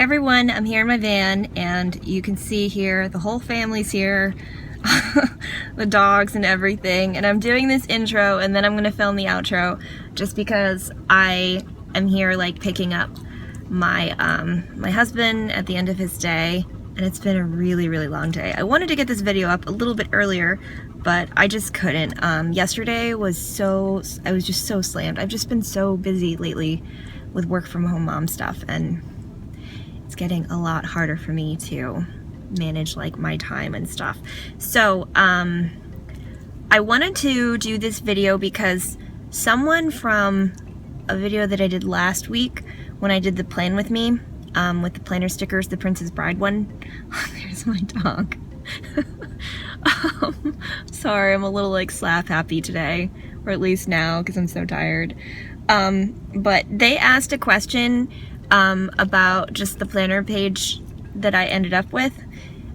Everyone, I'm here in my van, and you can see here the whole family's here, the dogs and everything, and I'm doing this intro and then I'm gonna film the outro just because I am here like picking up my my husband at the end of his day, and it's been a really long day. I wanted to get this video up a little bit earlier, but I just couldn't. Yesterday was I was just so slammed. I've just been so busy lately with work from home mom stuff, and it's getting a lot harder for me to manage like my time and stuff. So I wanted to do this video because someone from a video that I did last week when I did the plan with me, with the planner stickers, the Princess Bride one. There's my dog. Sorry, I'm a little like slap happy today, or at least now because I'm so tired. But they asked a question about just the planner page that I ended up with,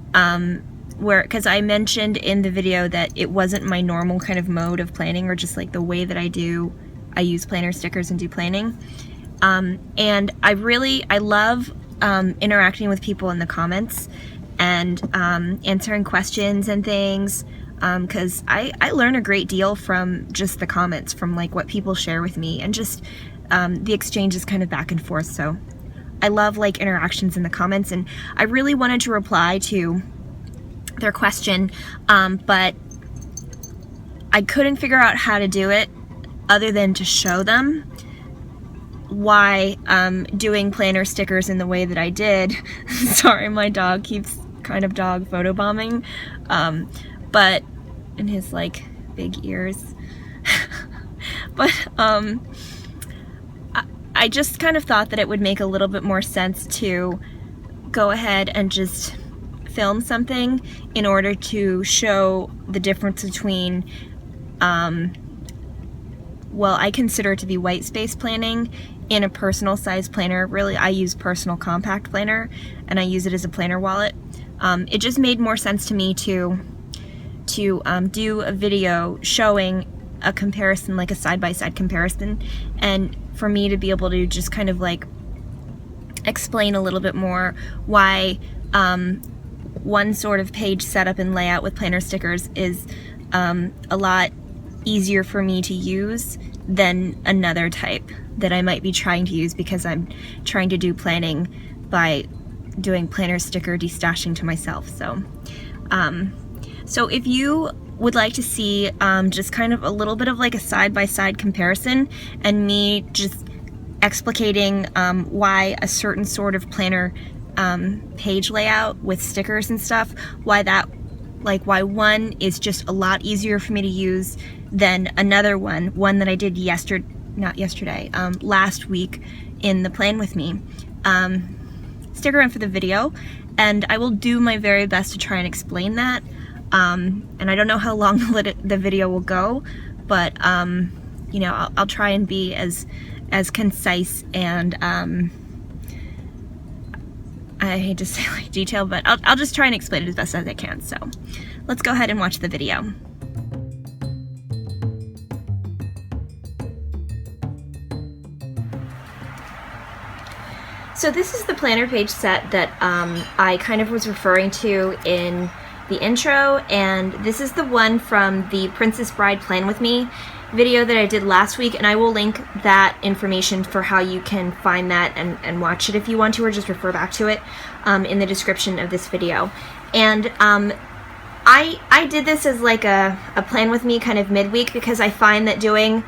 because I mentioned in the video that it wasn't my normal kind of mode of planning, or just like the way that I use planner stickers and do planning. And I love interacting with people in the comments and answering questions and things, because I learn a great deal from just the comments, from like what people share with me, and just the exchange is kind of back and forth. So I love like interactions in the comments, and I really wanted to reply to their question, but I couldn't figure out how to do it other than to show them why doing planner stickers in the way that I did. Sorry, my dog keeps kind of dog photobombing, but in his like big ears. But I just kind of thought that it would make a little bit more sense to go ahead and just film something in order to show the difference between well, I consider it to be white space planning in a personal size planner. Really, I use personal compact planner, and I use it as a planner wallet. It just made more sense to me to do a video showing a comparison, like a side-by-side comparison, and for me to be able to just kind of like explain a little bit more why one sort of page setup and layout with planner stickers is a lot easier for me to use than another type that I might be trying to use, because I'm trying to do planning by doing planner sticker destashing to myself. So if you would like to see just kind of a little bit of like a side-by-side comparison, and me just explicating why a certain sort of planner page layout with stickers and stuff, why one is just a lot easier for me to use than another one that I did last week in the plan with me. Stick around for the video, and I will do my very best to try and explain that. And I don't know how long the video will go, but you know, I'll try and be as concise and I hate to say like detailed, but I'll just try and explain it as best as I can. So let's go ahead and watch the video. So this is the planner page set that I kind of was referring to in the intro, and this is the one from the Princess Bride Plan With Me video that I did last week, and I will link that information for how you can find that and watch it if you want to, or just refer back to it in the description of this video. And I did this as like a plan with me kind of midweek, because I find that doing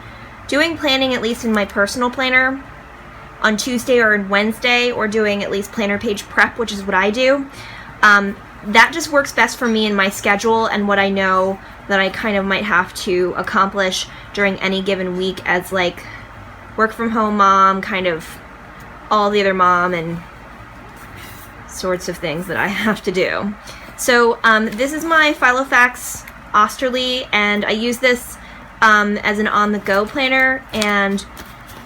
planning, at least in my personal planner, on Tuesday or Wednesday, or doing at least planner page prep, which is what I do, that just works best for me in my schedule and what I know that I kind of might have to accomplish during any given week as like work from home mom, kind of all the other mom and sorts of things that I have to do. So this is my Filofax Osterly, and I use this as an on-the-go planner, and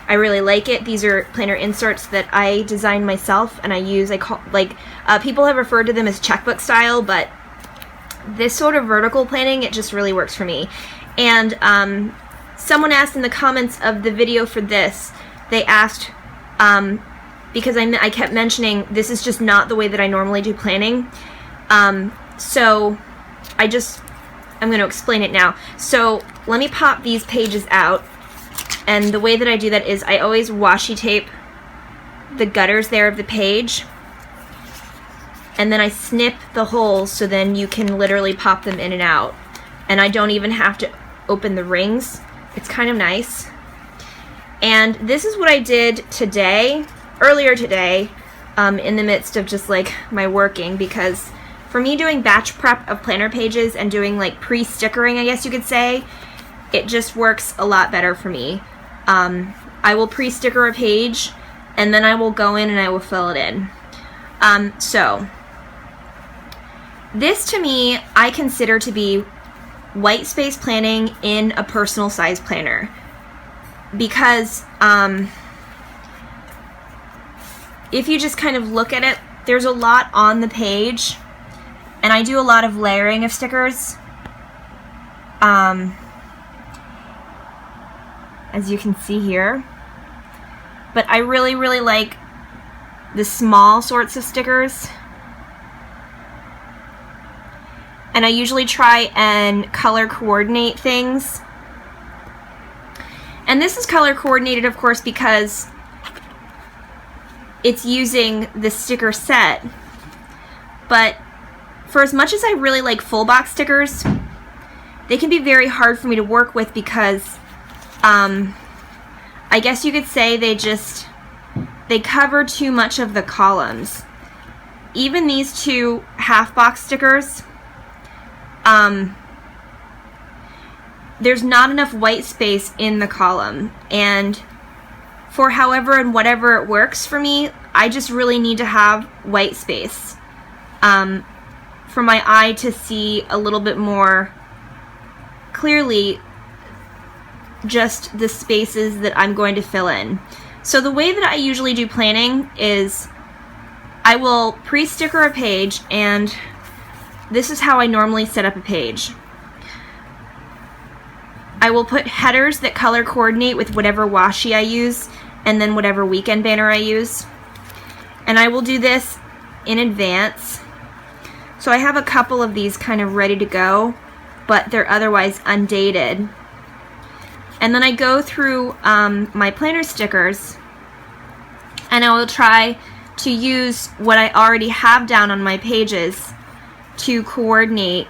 I really like it. These are planner inserts that I designed myself, and I use, people have referred to them as checkbook style, but this sort of vertical planning, it just really works for me. And someone asked in the comments of the video for this, they asked because I kept mentioning this is just not the way that I normally do planning. So I'm going to explain it now. So let me pop these pages out, and the way that I do that is I always washi tape the gutters there of the page, and then I snip the holes so then you can literally pop them in and out, and I don't even have to open the rings. It's kind of nice. And this is what I did earlier today, in the midst of just like my working, because for me doing batch prep of planner pages and doing like pre-stickering, I guess you could say, it just works a lot better for me. I will pre-sticker a page, and then I will go in and I will fill it in. So this to me I consider to be white space planning in a personal size planner, because if you just kind of look at it, there's a lot on the page, and I do a lot of layering of stickers, as you can see here. But I really, really like the small sorts of stickers. And I usually try and color coordinate things. And this is color coordinated, of course, because it's using the sticker set. But for as much as I really like full box stickers, they can be very hard for me to work with because I guess you could say they cover too much of the columns. Even these two half box stickers, there's not enough white space in the column, and for however and whatever it works for me, I just really need to have white space for my eye to see a little bit more clearly just the spaces that I'm going to fill in. So the way that I usually do planning is I will pre-sticker a page, and this is how I normally set up a page. I will put headers that color coordinate with whatever washi I use, and then whatever weekend banner I use. And I will do this in advance. So I have a couple of these kind of ready to go, but they're otherwise undated. And then I go through my planner stickers, and I will try to use what I already have down on my pages to coordinate.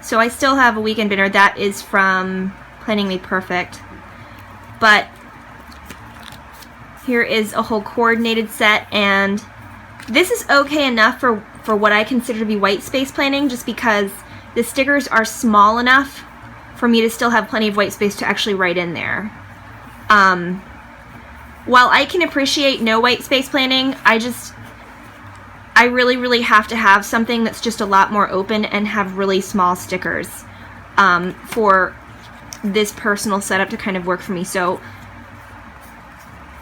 So I still have a weekend banner that is from Planning Made Perfect, but here is a whole coordinated set, and this is okay enough for what I consider to be white space planning, just because the stickers are small enough for me to still have plenty of white space to actually write in there. While I can appreciate no white space planning, I really, really have to have something that's just a lot more open and have really small stickers for this personal setup to kind of work for me. So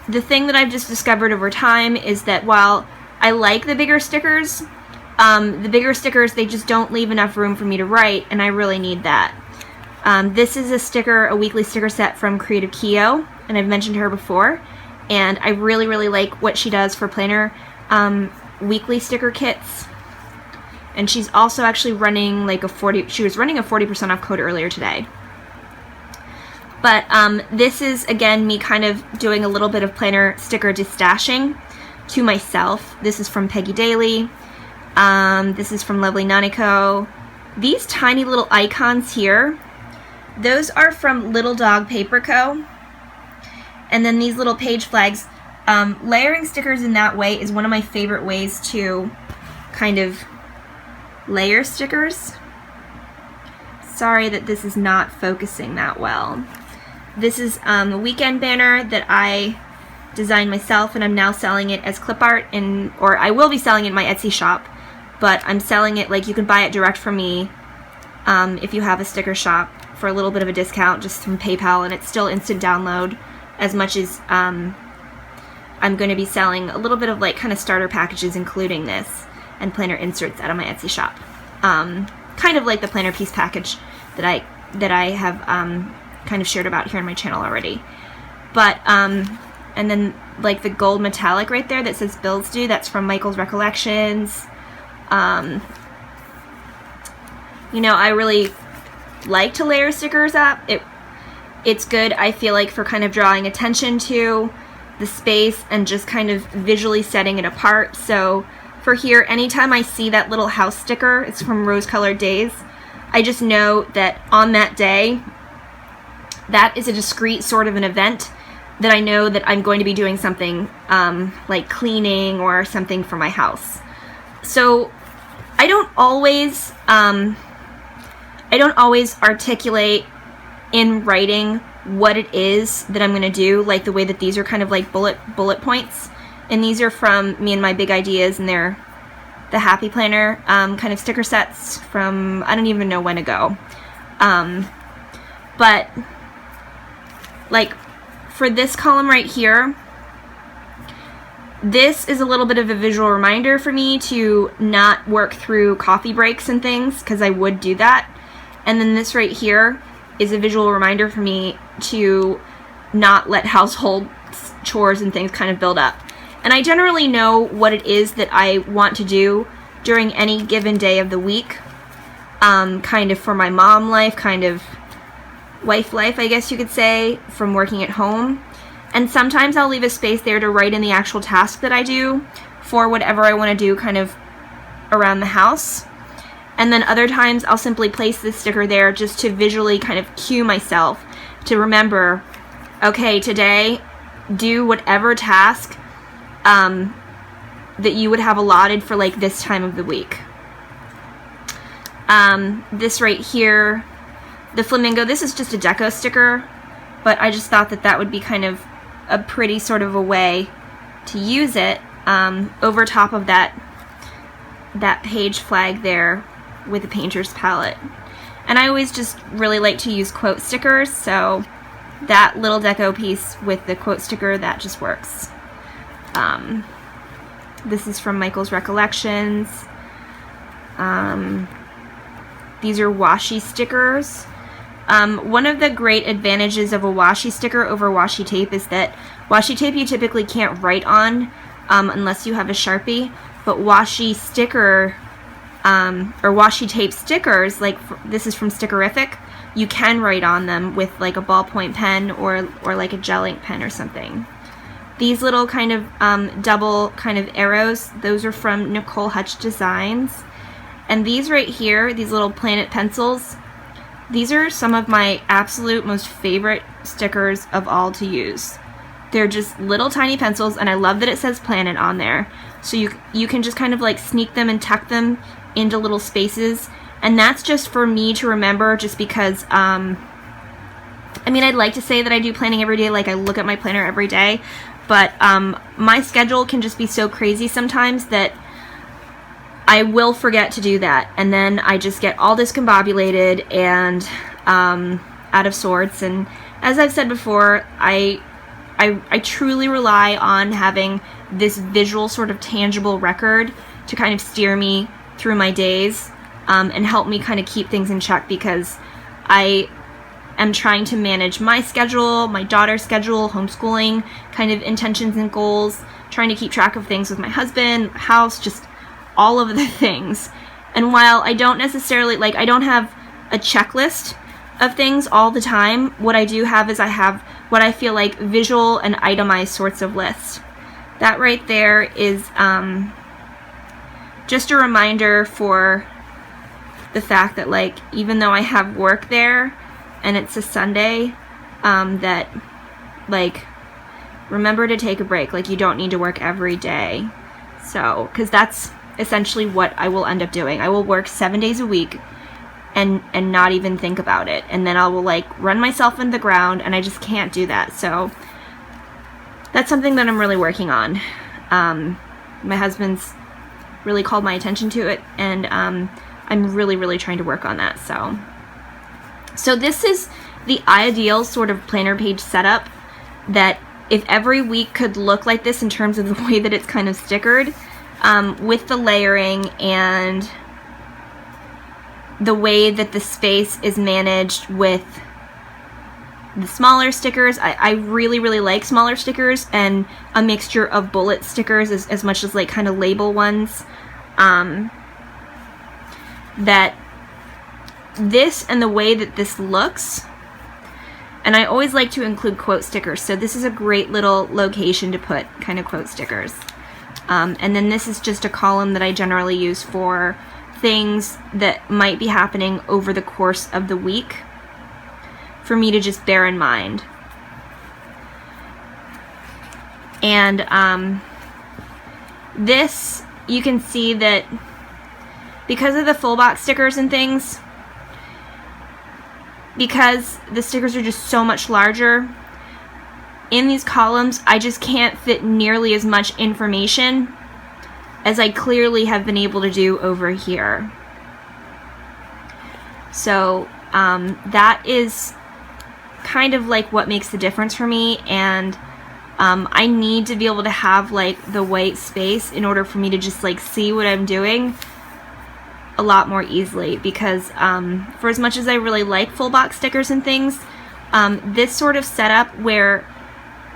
the thing that I've just discovered over time is that while I like the bigger stickers, they just don't leave enough room for me to write, and I really need that. This is a weekly sticker set from Creative Keo, and I've mentioned her before, and I really, really like what she does for planner weekly sticker kits. And she's also actually running like she was running a 40% off code earlier today. But this is, again, me kind of doing a little bit of planner sticker destashing to myself. This is from Peggy Daly. This is from Lovely Naniko. These tiny little icons here, those are from Little Dog Paper Co. And then these little page flags. Layering stickers in that way is one of my favorite ways to kind of layer stickers. Sorry that this is not focusing that well. This is a weekend banner that I designed myself, and I'm now selling it as clip art, or I will be selling it in my Etsy shop, but I'm selling it, like, you can buy it direct from me if you have a sticker shop for a little bit of a discount just from PayPal, and it's still instant download, as much as I'm going to be selling a little bit of like kind of starter packages including this and planner inserts out of my Etsy shop. Kind of like the planner piece package that I have kind of shared about here on my channel already. But and then like the gold metallic right there that says Bills Due. That's from Michael's Recollections. You know, I really like to layer stickers up. It's good, I feel like, for kind of drawing attention to the space and just kind of visually setting it apart. So for here, anytime I see that little house sticker, it's from Rose Colored Days, I just know that on that day, that is a discrete sort of an event that I know that I'm going to be doing something like cleaning or something for my house. So I don't always articulate in writing what it is that I'm going to do, like the way that these are kind of like bullet points. And these are from me and my big ideas, and they're the Happy Planner kind of sticker sets from I don't even know when ago. But like for this column right here, this is a little bit of a visual reminder for me to not work through coffee breaks and things, because I would do that. And then this right here is a visual reminder for me to not let household chores and things kind of build up. And I generally know what it is that I want to do during any given day of the week, kind of for my mom life, kind of wife life, I guess you could say, from working at home. And sometimes I'll leave a space there to write in the actual task that I do for whatever I want to do kind of around the house. And then other times I'll simply place this sticker there just to visually kind of cue myself to remember, okay, today do whatever task that you would have allotted for like this time of the week. This right here, the flamingo, this is just a deco sticker, but I just thought that that would be kind of a pretty sort of a way to use it over top of that page flag there with the painter's palette. And I always just really like to use quote stickers, so that little deco piece with the quote sticker, that just works. This is from Michael's Recollections. These are washi stickers. One of the great advantages of a washi sticker over washi tape is that washi tape you typically can't write on unless you have a Sharpie, but washi sticker or washi tape stickers, like this is from Stickerific, you can write on them with like a ballpoint pen or like a gel ink pen or something. These little kind of double kind of arrows, those are from Nicole Hutch Designs. And these right here, these little planet pencils, these are some of my absolute most favorite stickers of all to use. They're just little tiny pencils, and I love that it says planet on there. So you can just kind of like sneak them and tuck them into little spaces. And that's just for me to remember, just because, I mean, I'd like to say that I do planning every day, like I look at my planner every day, but my schedule can just be so crazy sometimes that I will forget to do that, and then I just get all discombobulated and out of sorts. And as I've said before, I truly rely on having this visual sort of tangible record to kind of steer me through my days and help me kind of keep things in check, because I am trying to manage my schedule, my daughter's schedule, homeschooling kind of intentions and goals, trying to keep track of things with my husband, house, just all of the things. And while I don't necessarily, like, I don't have a checklist of things all the time, what I do have is I have what I feel like visual and itemized sorts of lists. That right there is just a reminder for the fact that, like, even though I have work there and it's a Sunday, that, like, remember to take a break. Like, you don't need to work every day. So, because that's essentially what I will end up doing. I will work 7 days a week and not even think about it. And then I will, like, run myself into the ground, and I just can't do that. So that's something that I'm really working on. My husband's really called my attention to it, and I'm really, really trying to work on that. So this is the ideal sort of planner page setup, that if every week could look like this in terms of the way that it's kind of stickered, with the layering and the way that the space is managed with the smaller stickers. I really, really like smaller stickers and a mixture of bullet stickers as much as like kind of label ones. That this and the way that this looks, and I always like to include quote stickers, so this is a great little location to put kind of quote stickers. And then this is just a column that I generally use for things that might be happening over the course of the week for me to just bear in mind. And this, you can see that because of the full box stickers and things, because the stickers are just so much larger, in these columns I just can't fit nearly as much information as I clearly have been able to do over here. So that is kind of like what makes the difference for me, and I need to be able to have like the white space in order for me to just like see what I'm doing a lot more easily, because for as much as I really like full box stickers and things, this sort of setup where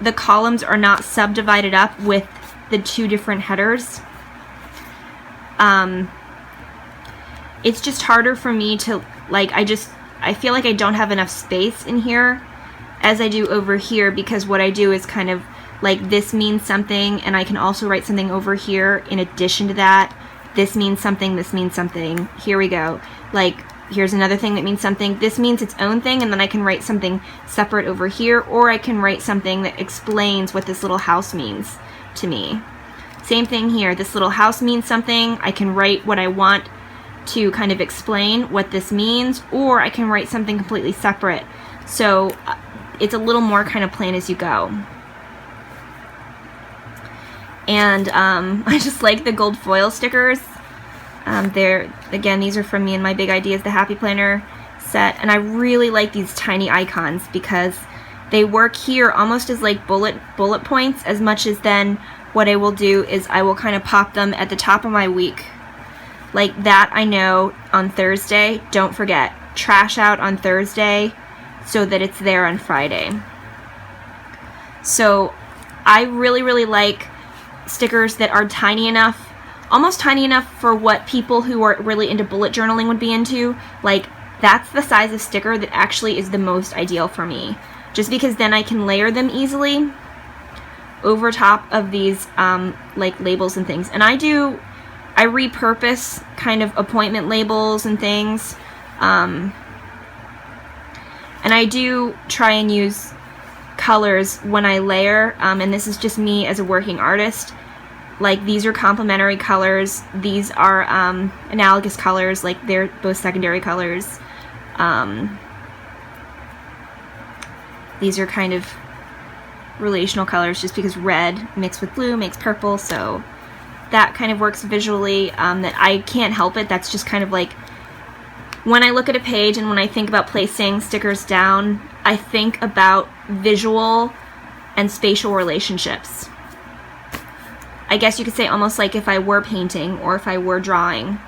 the columns are not subdivided up with the two different headers, it's just harder for me to like, I feel like I don't have enough space in here as I do over here, because what I do is kind of like, this means something, and I can also write something over here in addition to that. This means something, this means something. Here we go. Like, here's another thing that means something. This means its own thing, and then I can write something separate over here, or I can write something that explains what this little house means to me. Same thing here. This little house means something. I can write what I want to kind of explain what this means, or I can write something completely separate. So it's a little more kind of plan as you go. And I just like the gold foil stickers. Again, these are from me and my Big Ideas, the Happy Planner set, and I really like these tiny icons because they work here almost as like bullet points, as much as then what I will do is I will kind of pop them at the top of my week. Like that, I know on Thursday, don't forget, trash out on Thursday so that it's there on Friday. So I really, really like stickers that are tiny enough, almost tiny enough for what people who are really into bullet journaling would be into. Like, that's the size of sticker that actually is the most ideal for me, just because then I can layer them easily over top of these like labels and things. And I repurpose kind of appointment labels and things, and I do try and use colors when I layer, and this is just me as a working artist. Like, these are complementary colors, these are analogous colors, like they're both secondary colors. These are kind of relational colors just because red mixed with blue makes purple, so that kind of works visually. That I can't help it, that's just kind of like, when I look at a page and when I think about placing stickers down, I think about visual and spatial relationships. I guess you could say almost like if I were painting or if I were drawing.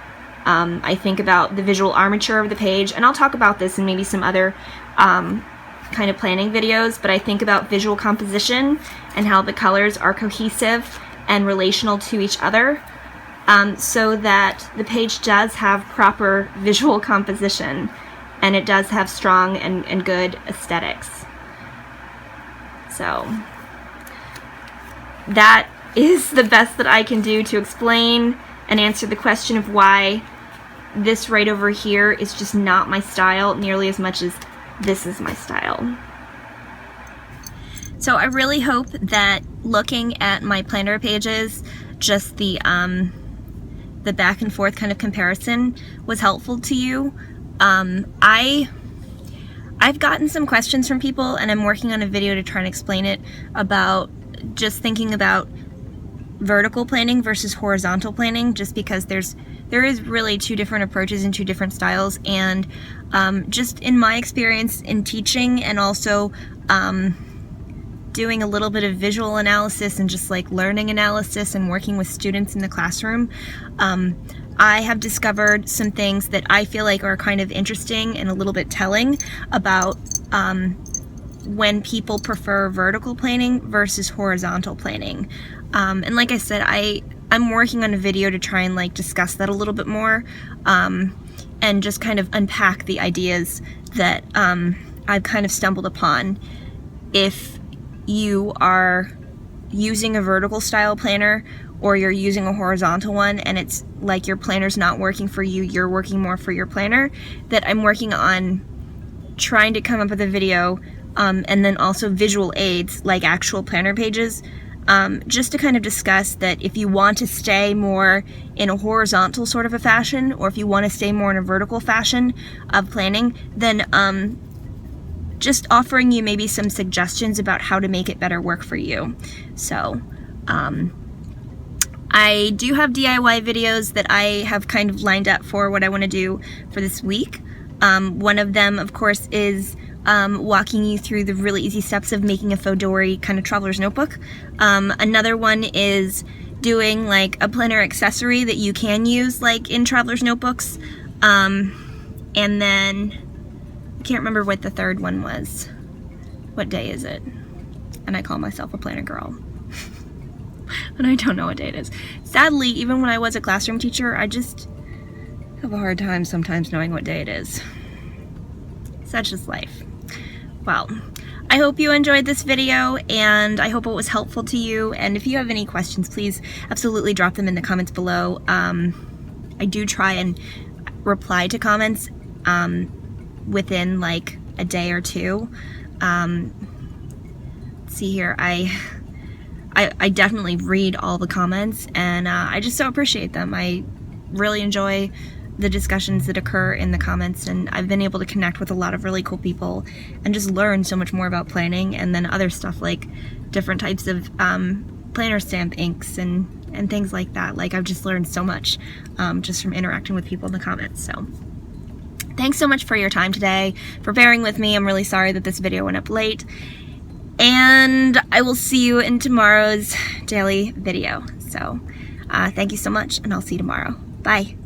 I think about the visual armature of the page, and I'll talk about this in maybe some other kind of planning videos, but I think about visual composition and how the colors are cohesive and relational to each other, so that the page does have proper visual composition and it does have strong and good aesthetics. So that is the best that I can do to explain and answer the question of why this right over here is just not my style nearly as much as this is my style. So I really hope that looking at my planner pages, just the back and forth kind of comparison was helpful to you. I've gotten some questions from people, and I'm working on a video to try and explain it, about just thinking about vertical planning versus horizontal planning, just because there is really two different approaches and two different styles. And just in my experience in teaching, and also doing a little bit of visual analysis and just like learning analysis and working with students in the classroom, I have discovered some things that I feel like are kind of interesting and a little bit telling about when people prefer vertical planing versus horizontal planing. And like I said, I'm working on a video to try and like discuss that a little bit more, and just kind of unpack the ideas that I've kind of stumbled upon. If you are using a vertical style planner or you're using a horizontal one and it's like your planner's not working for you, you're working more for your planner, that I'm working on trying to come up with a video, and then also visual aids like actual planner pages, just to kind of discuss that if you want to stay more in a horizontal sort of a fashion, or if you want to stay more in a vertical fashion of planning, then just offering you maybe some suggestions about how to make it better work for you. So I do have DIY videos that I have kind of lined up for what I want to do for this week. One of them, of course, is walking you through the really easy steps of making a faux dory kind of traveler's notebook. Another one is doing like a planner accessory that you can use like in traveler's notebooks. And then I can't remember what the third one was. What day is it? And I call myself a planner girl. And I don't know what day it is. Sadly, even when I was a classroom teacher, I just have a hard time sometimes knowing what day it is. Such is life. Well, I hope you enjoyed this video, and I hope it was helpful to you. And if you have any questions, please absolutely drop them in the comments below. I do try and reply to comments within like a day or two. Let's see here, I definitely read all the comments, and I just so appreciate them. I really enjoy the discussions that occur in the comments, and I've been able to connect with a lot of really cool people and just learn so much more about planning, and then other stuff like different types of planner stamp inks and things like that. Like, I've just learned so much just from interacting with people in the comments. So thanks so much for your time today, for bearing with me. I'm really sorry that this video went up late, and I will see you in tomorrow's daily video. So thank you so much, and I'll see you tomorrow. Bye.